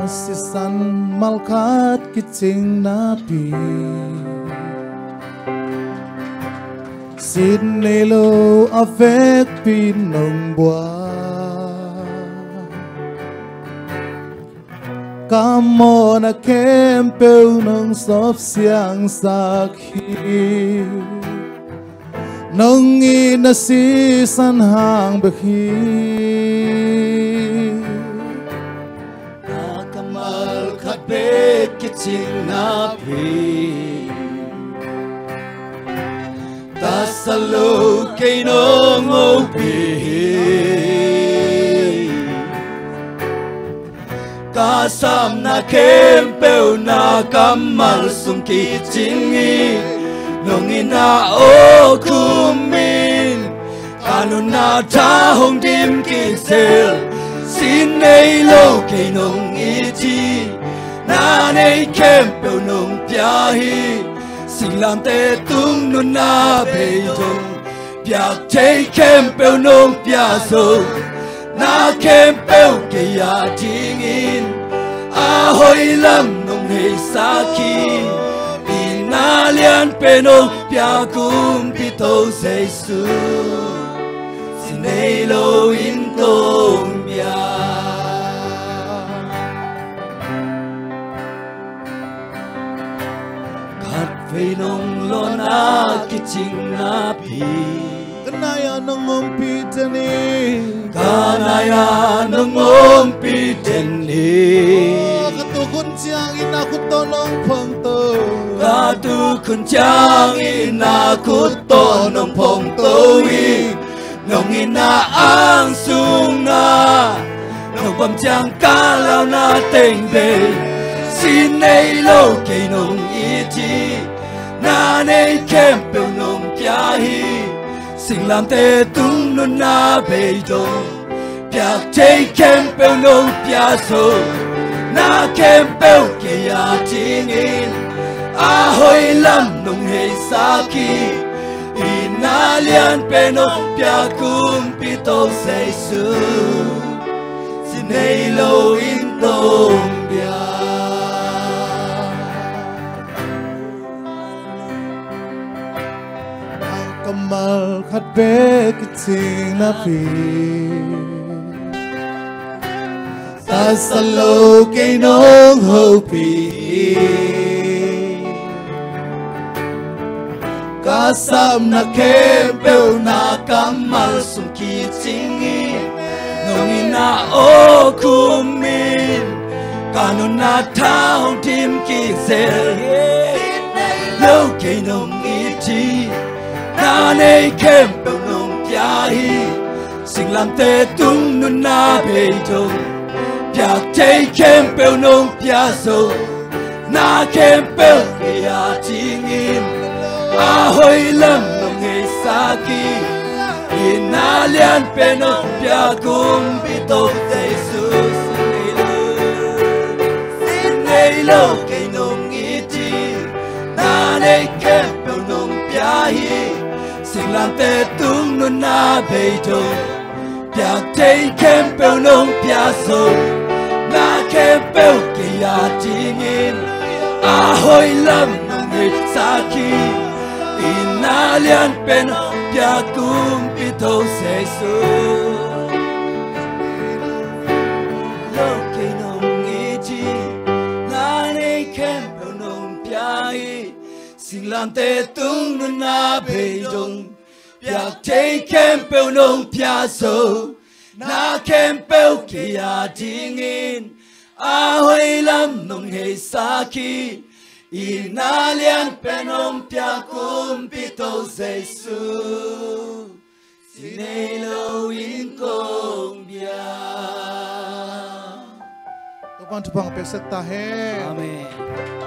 si san malkat kiching na pi xin nelo avek pin nong bua Camo na kempeu nong sop siang sakhi nong ina si san hang bekhi na kamal khat be kiching na pi ta salo ke nong o pi Kasam na kempeu na kamal sung kichingi nongin na o kumin kanun na tahong dim kisel sin nei lo ke nong iti na nei kempeu nong piahi sing lam te tung nun na beidong piak te kempeu nong piaso na kempeu ke ya tingin ahoy lam nong hei saki inalian penong piakum pito seisu sinelo intong bia kat venong lona kiching na pi Kanaya nong umpi tani Kanaya nong umpi tani Katukun siyang inakuto nong pongto Katukun siyang inakuto nong pongto Nong inaang sunga Nong pamsiyang kalaw na tengbe Sinay lo kay nong iti Nanay kempeu nong piahi Sing lam te tung nun na beidong Piak te kempeu nong piaso Na kempeu ke ya tingin Ahoy lam nong hei saki Inalian penong piakum pito seisu Sinelo intong bia Kamal khat be kiching na pi Ta salo ke nong ho pi Kasam na kempeu na kamal sung kichingi Nongin na o kumin Kanun na tahong tim kisel Lo ke nong iti Nanay kempeu nong piahi Sing lam te tung nun na beidong Piak te kempeu nong piaso Na kempeu ke ya tingin Ahoy lam nong hei saki Inalian penong piakum pito Jesus Sinelo ke nong iti Nanay kempeu nong piahi Sing lam te tung nun na beidong Piak te kempeu nong piaso Na kempeu ke ya tingin Ahoy lam nong hei saki Inalian penong piakum pito seisu Lo ke nong iti Nanay kempeu nong piahi Sing lam te tung nun na beidong Piak te kempeu nong piaso Na kempeu ke ya tingin Ahoy lam nong hei saki Inalian penong piakum pito seisu Sinelo inkong bia Kapan tupang pesek tahe Amen